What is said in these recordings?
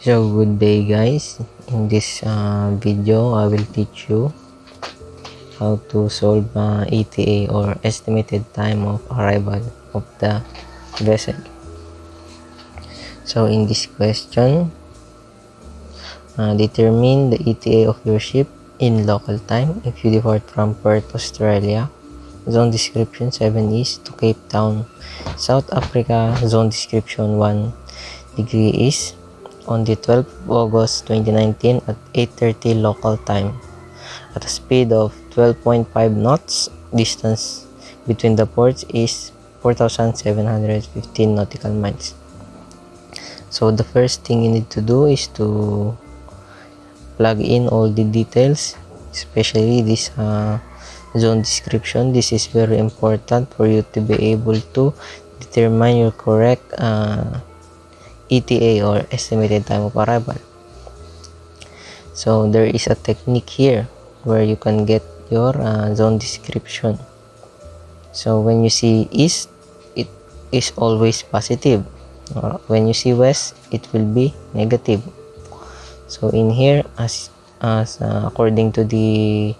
So good day guys, in this video I will teach you how to solve ETA or estimated time of arrival of the vessel. So in this question, determine the ETA of your ship in local time if you depart from Perth, Australia. Zone description 7 is to Cape Town, South Africa. Zone description 1 degree is on the 12th of August 2019 at 8:30 local time at a speed of 12.5 knots. Distance between the ports is 4,715 nautical miles. So the first thing you need to do is to plug in all the details, especially this zone description. This is very important for you to be able to determine your correct ETA or estimated time of arrival. So there is a technique here where you can get your zone description. So when you see east, it is always positive, or when you see west, it will be negative. So in here, as according to the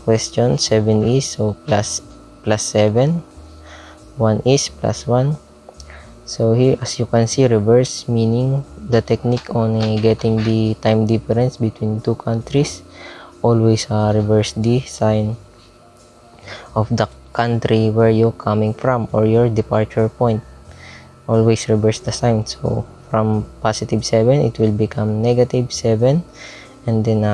question, 7 is so plus 7, 1 is plus 1. So here, as you can see, reverse, meaning the technique on getting the time difference between two countries, always reverse the sign of the country where you're coming from or your departure point. Always reverse the sign. So from positive 7, it will become negative 7, and then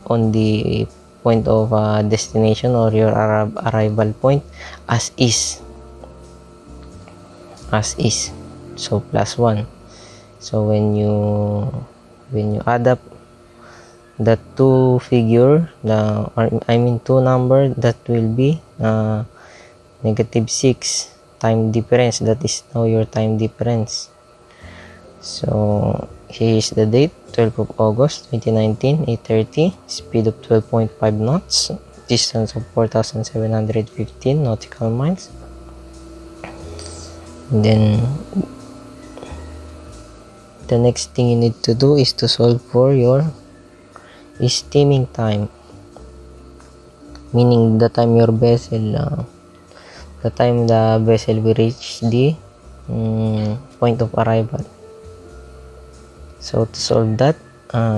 on the point of destination or your arrival point, as is, so plus 1. So when you add up the two figure, two number, that will be negative 6 time difference. That is now your time difference. So here is the date, 12th of August 2019, 8:30, speed of 12.5 knots, distance of 4,715 nautical miles. And then the next thing you need to do is to solve for your steaming time, meaning the time your vessel the vessel will reach the point of arrival. So to solve that,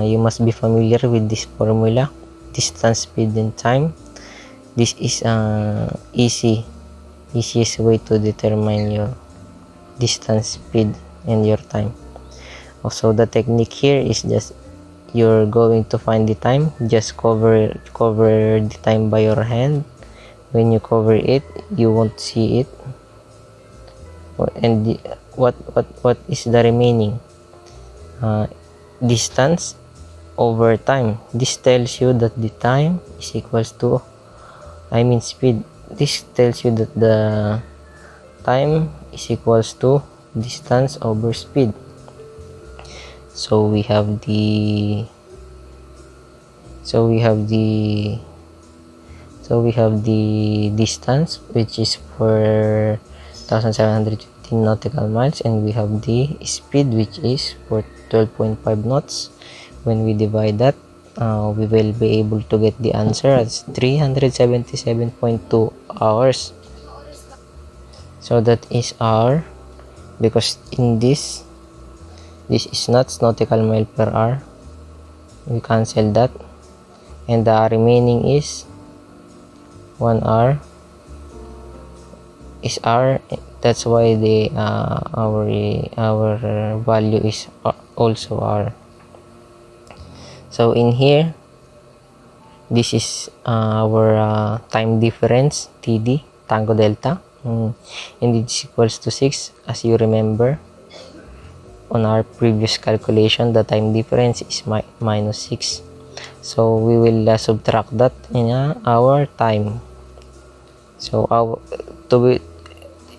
you must be familiar with this formula: distance, speed, and time. This is easiest way to determine your distance, speed, and your time. Also, the technique here is just you're going to find the time, just cover the time by your hand. When you cover it, you won't see it. And what is the remaining distance over time? This tells you that the time is equals to speed. This tells you that the time is equals to distance over speed. So we have the distance, which is 4,715 nautical miles, and we have the speed, which is for 12.5 knots. When we divide that, we will be able to get the answer as 377.2 hours. So that is our, because in this is not nautical mile per hour, we cancel that, and the remaining is 1 hour is hour. That's why the our value is also hour. So in here, this is our time difference, TD, Tango Delta, and it is equals to 6. As you remember, on our previous calculation, the time difference is minus 6. So we will subtract that in our time. So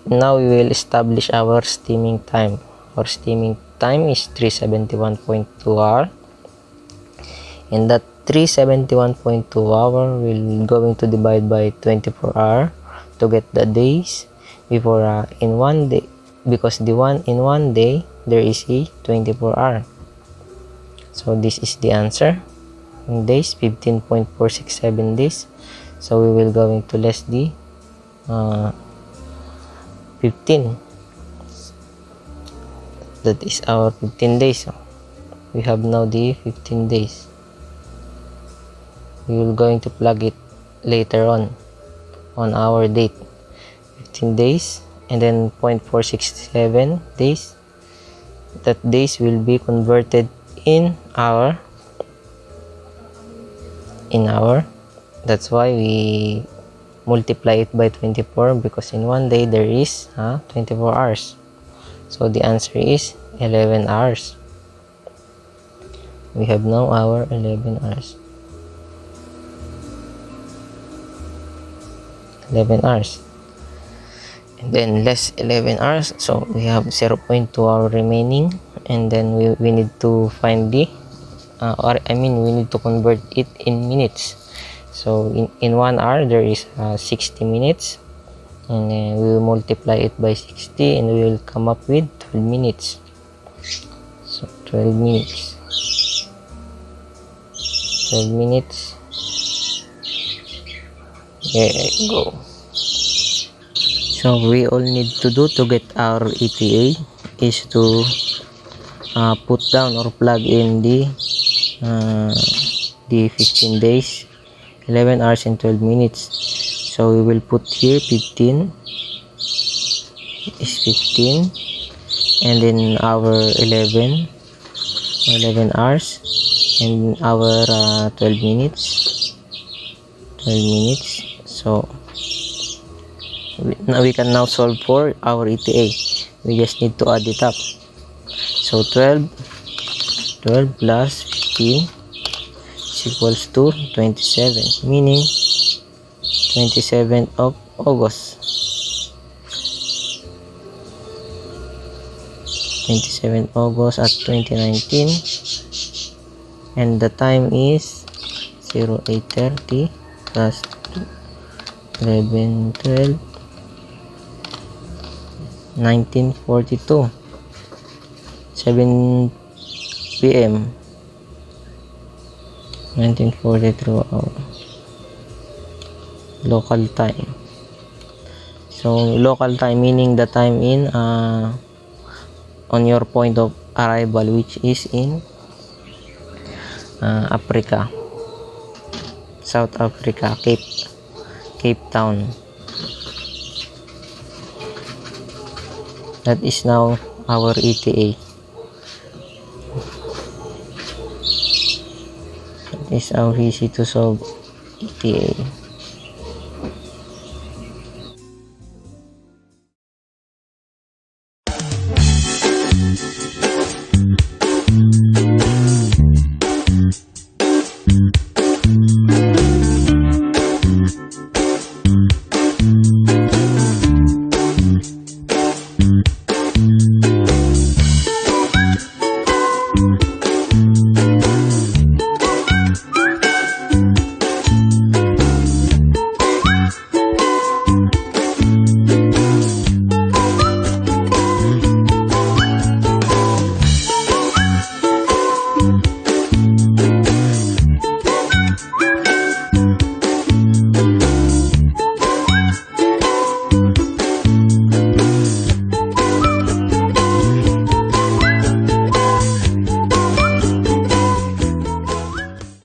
now we will establish our steaming time. Our steaming time is 371.2 hour, and that 371.2 hour will going to divide by 24 hour to get the days before in one day, because in one day there is a 24 hour. So this is the answer. In days, 15.467 days. So we will going to less the 15. That is our 15 days. We have now the 15 days. We will going to plug it later on our date. 15 days and then 0.467 days. That days will be converted in hour. That's why we multiply it by 24, because in one day there is 24 hours. So the answer is 11 hours. We have now our 11 hours. 11 hours. And then less 11 hours. So we have 0.2 hour remaining. And then we need to find the, we need to convert it in minutes. So in 1 hour there is 60 minutes. And then we will multiply it by 60 and we will come up with 12 minutes. So 12 minutes. 12 minutes. There you go. So we all need to do to get our ETA is to put down or plug in the 15 days, 11 hours and 12 minutes. So we will put here 15 is 15, and then our 11 hours and our 12 minutes. So we can now solve for our ETA. We just need to add it up. So 12 plus 15 is equals to 27, meaning 27th of August. 27th August at 2019, and the time is 08:30 plus 11:12, 1942, 7 p.m. 1942 local time. So local time meaning the time in on your point of arrival, which is in Africa, South Africa, Cape Town. That is now our ETA. That is how easy to solve ETA.